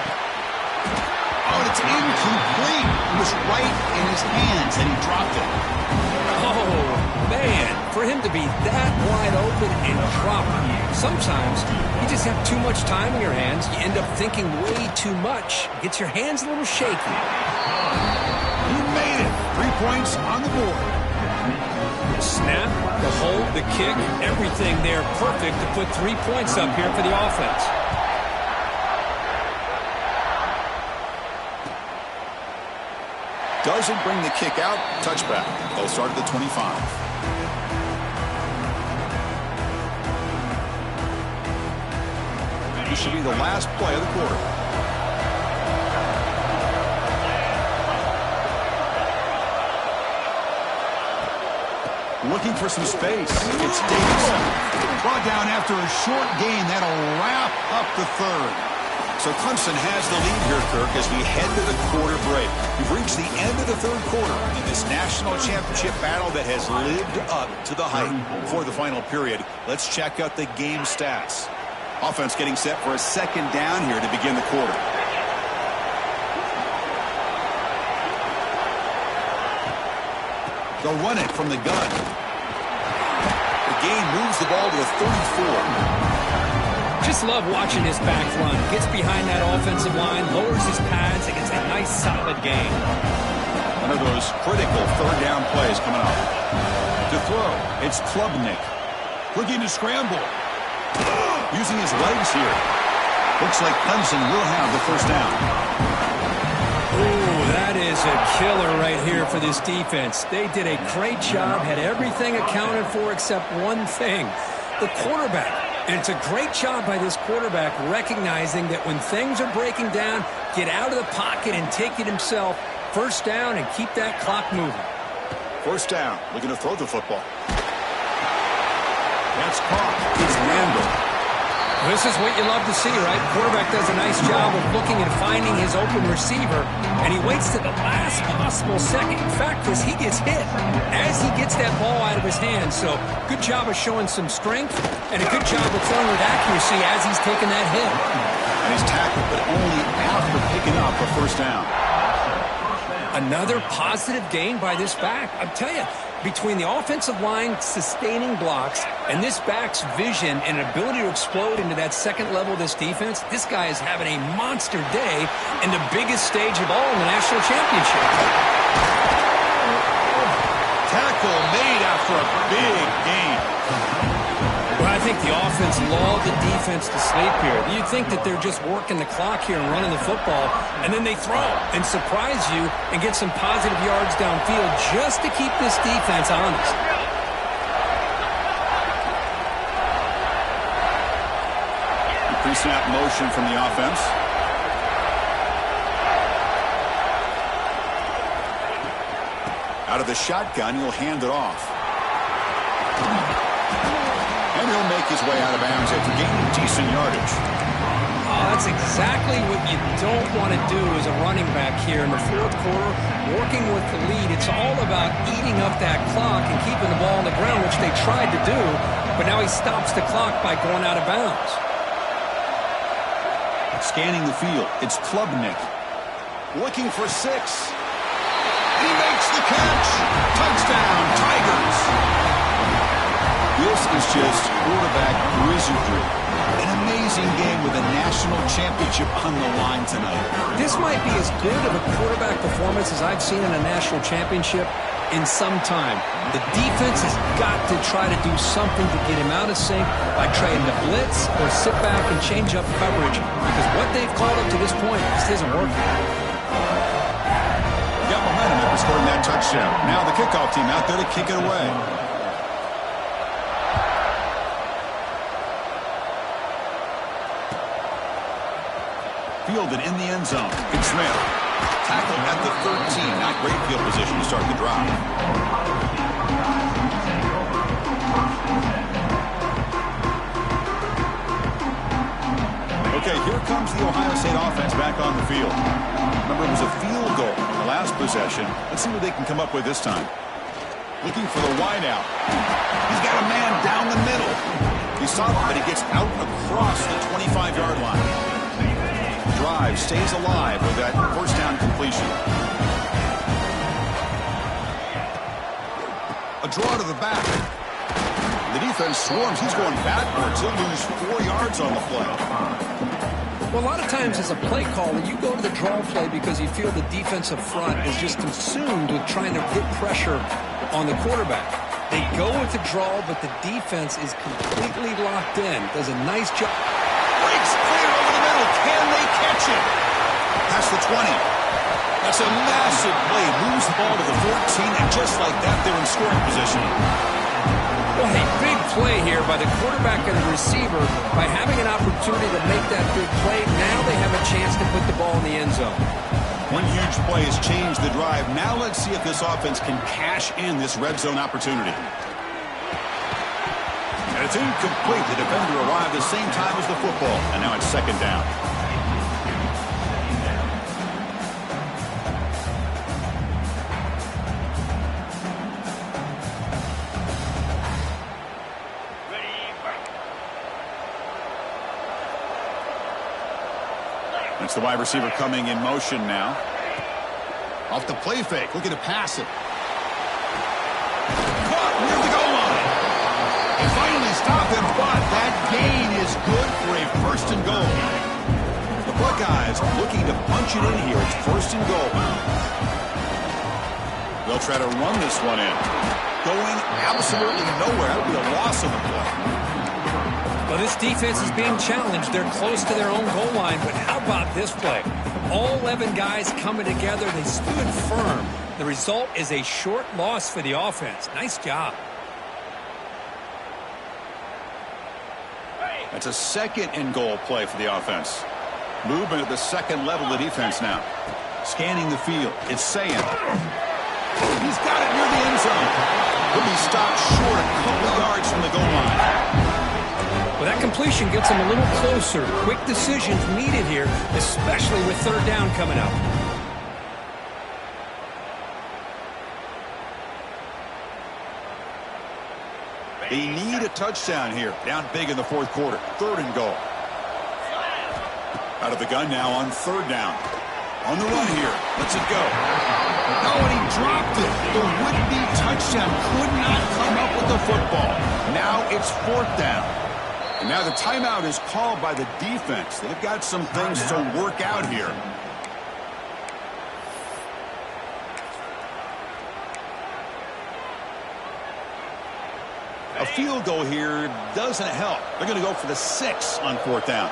[SPEAKER 1] Oh, and it's incomplete. It was right in his hands, and he dropped it.
[SPEAKER 2] Oh, man. For him to be that wide open and drop it. Sometimes you just have too much time in your hands. You end up thinking way too much. Gets your hands a little shaky.
[SPEAKER 1] He made it. 3 points on the board.
[SPEAKER 2] The snap, the hold, the kick, everything there perfect to put 3 points up here for the offense.
[SPEAKER 1] Doesn't bring the kick out. Touchback. They'll start at the 25. This should be the last play of the quarter. Looking for some space. It's Davidson. Brought down after a short gain. That'll wrap up the 3rd. So Clemson has the lead here, Kirk, as we head to the quarter break. We've reached the end of the 3rd quarter in this national championship battle that has lived up to the hype. Before the final period, let's check out the game stats. Offense getting set for a 2nd down here to begin the quarter. They'll run it from the gun. The gain moves the ball to the 34.
[SPEAKER 2] Just love watching his back run. Gets behind that offensive line, lowers his pads, and gets a nice solid gain.
[SPEAKER 1] One of those critical 3rd down plays coming up. To throw, it's Klubnik. Looking to scramble. Using his legs here. Looks like Clemson will have the 1st down.
[SPEAKER 2] Ooh, that is a killer right here for this defense. They did a great job, had everything accounted for except one thing, the quarterback. And it's a great job by this quarterback recognizing that when things are breaking down, get out of the pocket and take it himself. 1st down and keep that clock moving.
[SPEAKER 1] 1st down, looking to throw the football. That's caught. It's Randall.
[SPEAKER 2] This is what you love to see, right? Quarterback does a nice job of looking and finding his open receiver, and he waits to the last possible second. In fact, Chris, he gets hit as he gets that ball out of his hands. So good job of showing some strength and a good job of throwing with accuracy as he's taking that hit.
[SPEAKER 1] And he's tackled, but only after picking up a 1st down.
[SPEAKER 2] Another positive gain by this back. I'll tell you, between the offensive line sustaining blocks and this back's vision and ability to explode into that 2nd level of this defense, this guy is having a monster day in the biggest stage of all in the national championship.
[SPEAKER 1] Tackle made after a big gain.
[SPEAKER 2] Well, I think the offense lulled the defense to sleep here. You'd think that they're just working the clock here and running the football, and then they throw and surprise you and get some positive yards downfield just to keep this defense honest.
[SPEAKER 1] Pre-snap motion from the offense. Out of the shotgun, he'll hand it off. And he'll make his way out of bounds after gaining decent yardage.
[SPEAKER 2] Oh, that's exactly what you don't want to do as a running back here in the 4th quarter. Working with the lead, it's all about eating up that clock and keeping the ball on the ground, which they tried to do. But now he stops the clock by going out of bounds.
[SPEAKER 1] Scanning the field, it's Klubnik. Looking for 6. He makes the catch. Touchdown, Tigers. This is just quarterback wizardry. An amazing game with a national championship on the line tonight.
[SPEAKER 2] This might be as good of a quarterback performance as I've seen in a national championship in some time. The defense has got to try to do something to get him out of sync by trying to blitz or sit back and change up coverage, because what they've called up to this point just isn't working.
[SPEAKER 1] Got momentum after scoring that touchdown. Now the kickoff team out there to kick it away. Fielded in the end zone. It's Smith. Tackled at the 13. Not great field position to start the drive. Okay, here comes the Ohio State offense back on the field. Remember, it was a field goal in the last possession. Let's see what they can come up with this time. Looking for the wideout. He's got a man down the middle. He saw it, but he gets out across the 25-yard line. Drive stays alive with that first down completion. A draw to the back. The defense swarms. He's going backwards. He'll lose 4 yards on the play.
[SPEAKER 2] Well, a lot of times as a play caller, you go to the draw play because you feel the defensive front is just consumed with trying to get pressure on the quarterback. They go with the draw, but the defense is completely locked in. Does a nice job.
[SPEAKER 1] Breaks clear over the middle. Can they catch it? Past the 20. That's a massive play. Moves the ball to the 14, and just like that, they're in scoring position.
[SPEAKER 2] Well, a big play here by the quarterback and the receiver. By having an opportunity to make that big play, now they have a chance to put the ball in the end zone.
[SPEAKER 1] One huge play has changed the drive. Now let's see if this offense can cash in this red zone opportunity. And it's incomplete. The defender arrived the same time as the football, and now it's second down. It's the wide receiver coming in motion now. Off the play fake, looking to pass it. Caught near the goal line. And finally stopped him, but that gain is good for a first and goal. The Buckeyes looking to punch it in here. It's first and goal. They'll try to run this one in. Going absolutely nowhere. That would be a loss of the play.
[SPEAKER 2] Well, this defense is being challenged. They're close to their own goal line, but how about this play? All 11 guys coming together. They stood firm. The result is a short loss for the offense. Nice job.
[SPEAKER 1] That's a second and goal play for the offense. Movement at the second level of the defense now. Scanning the field. It's saying. He's got it near the end zone. He'll be stopped short a couple yards from the goal line.
[SPEAKER 2] Well, that completion gets them a little closer. Quick decisions needed here, especially with third down coming up.
[SPEAKER 1] They need a touchdown here. Down big in the fourth quarter. Third and goal. Out of the gun now on third down. On the run here. Lets it go. Oh, and he dropped it. The would-be touchdown could not come up with the football. Now it's fourth down. And now the timeout is called by the defense. They've got some things to work out here. A field goal here doesn't help. They're going to go for the 6 on fourth down.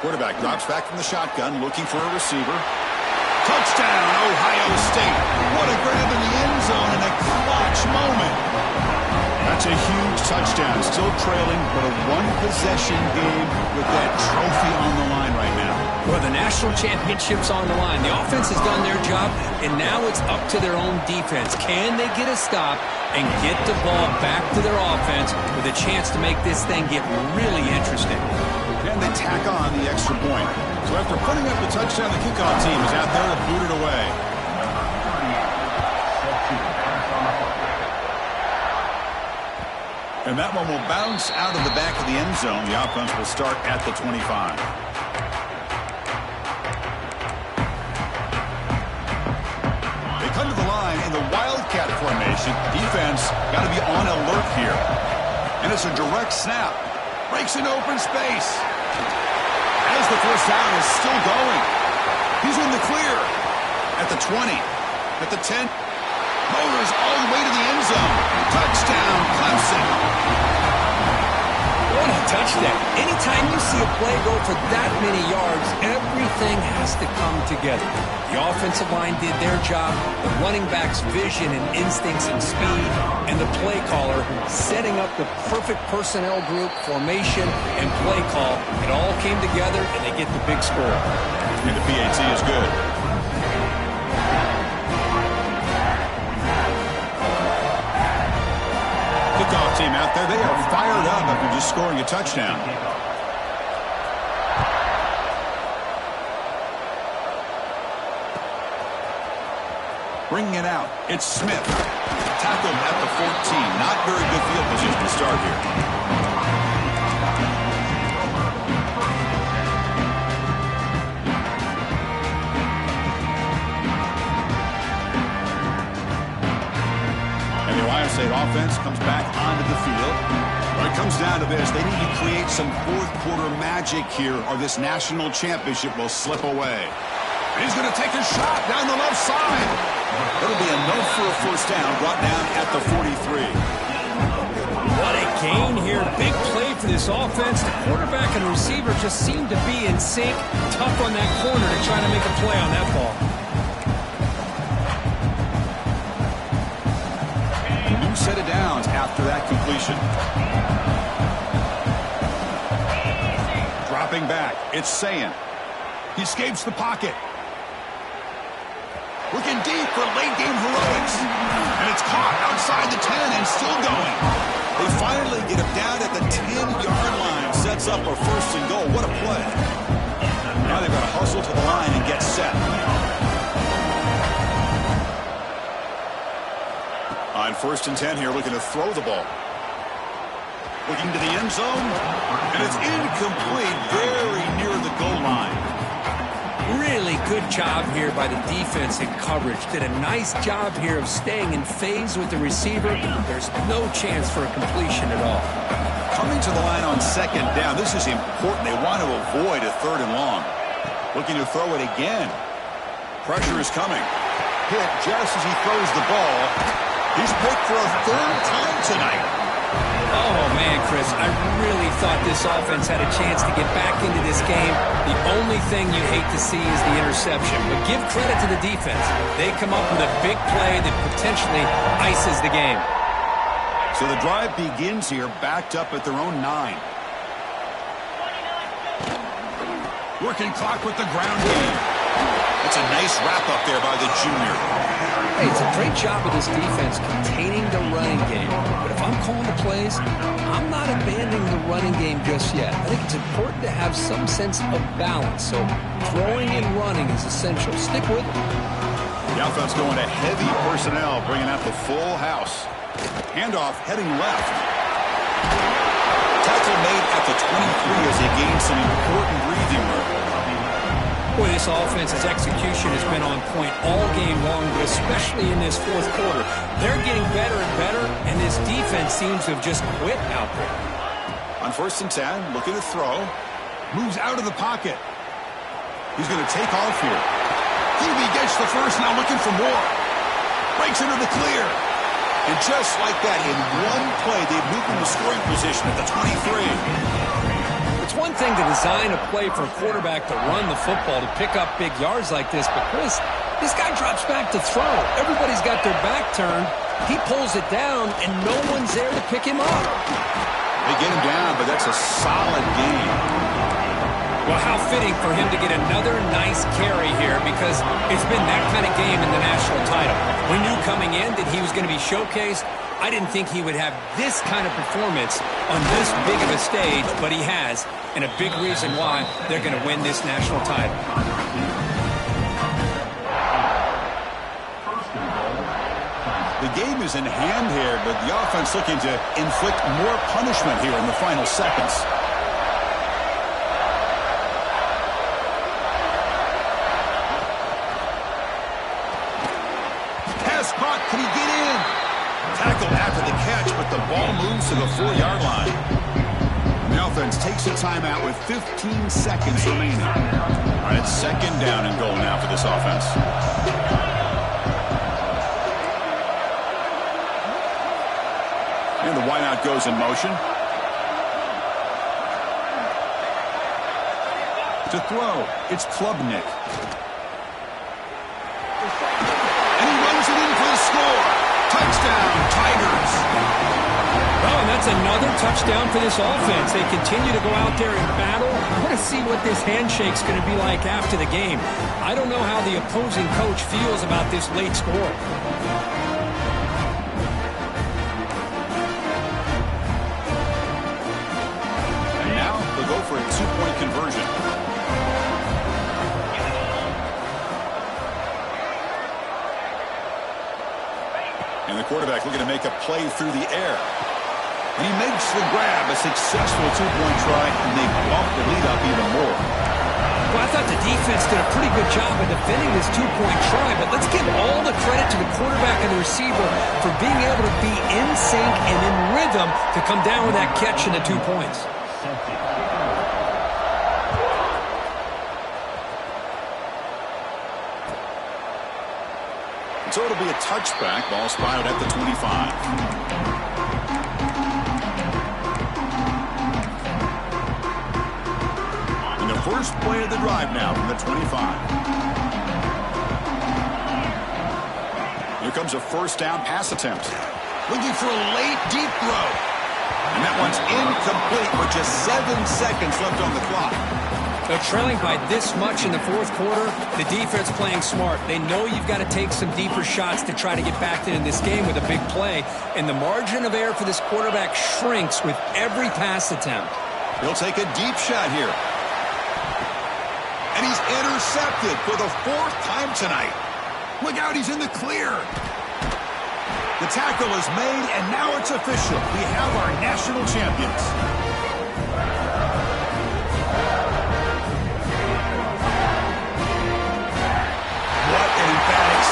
[SPEAKER 1] Quarterback drops back from the shotgun, looking for a receiver. Touchdown, Ohio State. What a grab in the end zone in a clutch moment. That's a huge touchdown. Still trailing, but a one-possession game with that trophy on the line right now.
[SPEAKER 2] Well, the national championship's on the line. The offense has done their job, and now it's up to their own defense. Can they get a stop and get the ball back to their offense with a chance to make this thing get really interesting?
[SPEAKER 1] And they tack on the extra point. So after putting up the touchdown, the kickoff team is out there to boot it away. And that one will bounce out of the back of the end zone. The offense will start at the 25. They come to the line in the Wildcat formation. Defense got to be on alert here. And it's a direct snap. Breaks into open space. As the first down is still going. He's in the clear. At the 20. At the 10. Motors all the way to the end zone. Touchdown, Clemson.
[SPEAKER 2] What a touchdown. Anytime you see a play go for that many yards, everything has to come together. The offensive line did their job, the running back's vision and instincts and speed, and the play caller setting up the perfect personnel group, formation, and play call. It all came together, and they get the big score.
[SPEAKER 1] And the PAT is good. Kickoff team out there, they are fired up after just scoring a touchdown. Bringing it out, it's Smith. Tackled at the 14. Not very good field position to start here. State offense comes back onto the field. Well, it comes down to this. They need to create some fourth-quarter magic here, or this national championship will slip away. And he's going to take a shot down the left side. It'll be enough for a first down, brought down at the 43.
[SPEAKER 2] What a gain here. Big play for this offense. The quarterback and receiver just seem to be in sync. Tough on that corner to try to make a play on that ball.
[SPEAKER 1] Set of downs after that completion. Dropping back, it's Sayan. He escapes the pocket. Looking deep for late game heroics. And it's caught outside the 10 and still going. They finally get him down at the 10-yard line. Sets up a first and goal. What a play. Now they've got to hustle to the line and get set. On 1st and 10 here, looking to throw the ball. Looking to the end zone, and it's incomplete, very near the goal line.
[SPEAKER 2] Really good job here by the defense in coverage. Did a nice job here of staying in phase with the receiver. There's no chance for a completion at all.
[SPEAKER 1] Coming to the line on 2nd down, this is important. They want to avoid a 3rd and long. Looking to throw it again. Pressure is coming. Hit just as he throws the ball. He's picked for a 3rd time tonight.
[SPEAKER 2] Oh, man, Chris, I really thought this offense had a chance to get back into this game. The only thing you hate to see is the interception. But give credit to the defense. They come up with a big play that potentially ices the game.
[SPEAKER 1] So the drive begins here, backed up at their own 9. Working clock with the ground game. It's a nice wrap-up there by the junior.
[SPEAKER 2] Hey, it's a great job of this defense containing the running game. But if I'm calling the plays, I'm not abandoning the running game just yet. I think it's important to have some sense of balance. So throwing and running is essential. Stick with it.
[SPEAKER 1] The offense going to heavy personnel, bringing out the full house. Handoff heading left. Tackle made at the 23 as they gain some important breathing room.
[SPEAKER 2] Boy, this offense's execution has been on point all game long, but especially in this 4th quarter. They're getting better and better, and this defense seems to have just quit out there.
[SPEAKER 1] On 1st and 10, looking to throw. Moves out of the pocket. He's going to take off here. Hebe gets the first, now looking for more. Breaks into the clear. And just like that, in one play, they've moved into scoring position at the 23.
[SPEAKER 2] It's one thing to design a play for a quarterback to run the football, to pick up big yards like this, but Chris, this guy drops back to throw. Everybody's got their back turned. He pulls it down, and no one's there to pick him up.
[SPEAKER 1] They get him down, but that's a solid game.
[SPEAKER 2] Well, how fitting for him to get another nice carry here, because it's been that kind of game in the national title. We knew coming in that he was going to be showcased. I didn't think he would have this kind of performance on this big of a stage, but he has, and a big reason why they're going to win this national title.
[SPEAKER 1] The game is in hand here, but the offense looking to inflict more punishment here in the final seconds. Pass caught. Can he get in? tackled after the catch, but the ball moves to the 4-yard line. The offense takes a timeout with 15 seconds remaining. All right, it's second down and goal now for this offense. And the wideout goes in motion. To throw, it's Klubnik. And he runs it in for the score. Touchdown, Tigers.
[SPEAKER 2] Oh, and that's another touchdown for this offense. They continue to go out there and battle. I want to see what this handshake's going to be like after the game. I don't know how the opposing coach feels about this late score.
[SPEAKER 1] And now they'll go for a 2-point conversion. And the quarterback looking to make a play through the air. And he makes the grab, a successful 2-point try, and they bump the lead up even more.
[SPEAKER 2] Well, I thought the defense did a pretty good job of defending this 2-point try, but let's give all the credit to the quarterback and the receiver for being able to be in sync and in rhythm to come down with that catch and the 2 points.
[SPEAKER 1] So it'll be a touchback. Ball spotted at the 25. And the first play of the drive now from the 25. Here comes a first down pass attempt. Looking for a late deep throw. And that one's incomplete with just 7 seconds left on the clock.
[SPEAKER 2] They're trailing by this much in the fourth quarter. The defense playing smart. They know you've got to take some deeper shots to try to get back into this game with a big play. And the margin of error for this quarterback shrinks with every pass attempt.
[SPEAKER 1] He'll take a deep shot here. And he's intercepted for the 4th time tonight. Look out, he's in the clear. The tackle is made, and now it's official. We have our national champions.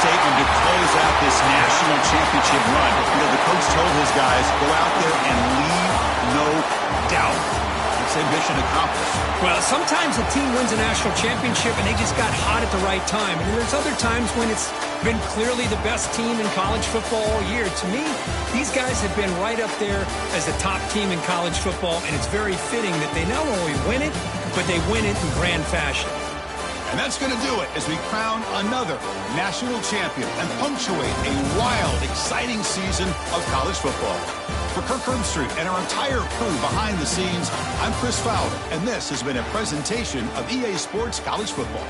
[SPEAKER 1] Statement to close out this national championship run. You know, the coach told his guys, go out there and leave no doubt. It's a mission accomplished.
[SPEAKER 2] Well, sometimes a team wins a national championship and they just got hot at the right time. And there's other times when it's been clearly the best team in college football all year. To me, these guys have been right up there as the top team in college football, and it's very fitting that they not only win it, but they win it in grand fashion.
[SPEAKER 1] And that's going to do it as we crown another national champion and punctuate a wild, exciting season of college football. For Kirk Herbstreit and our entire crew behind the scenes, I'm Chris Fowler, and this has been a presentation of EA Sports College Football.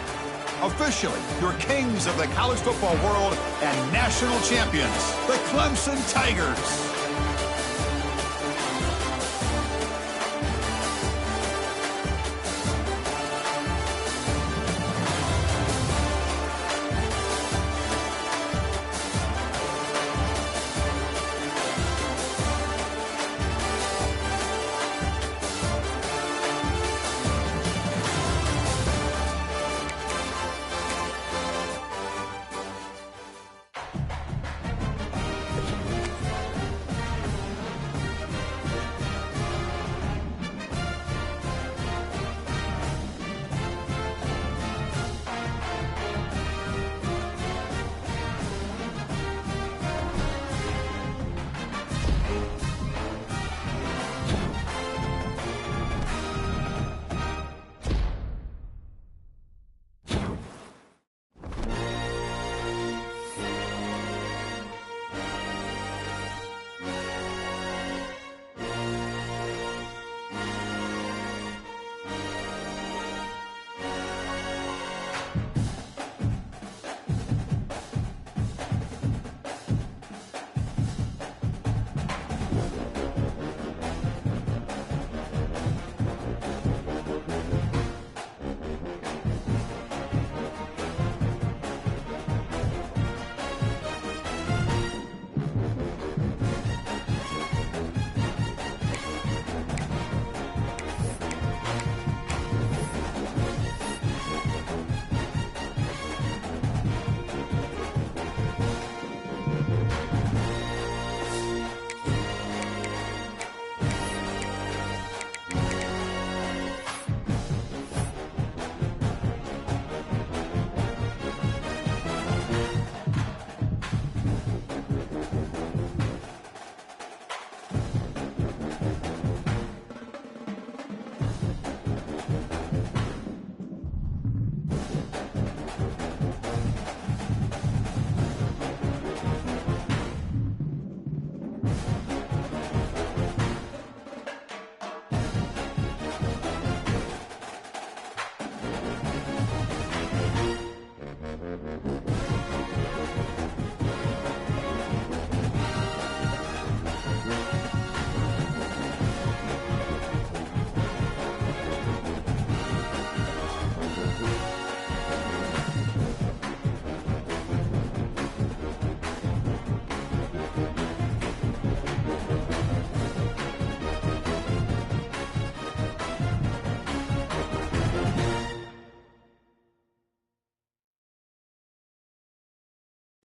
[SPEAKER 1] Officially, your kings of the college football world and national champions, the Clemson Tigers.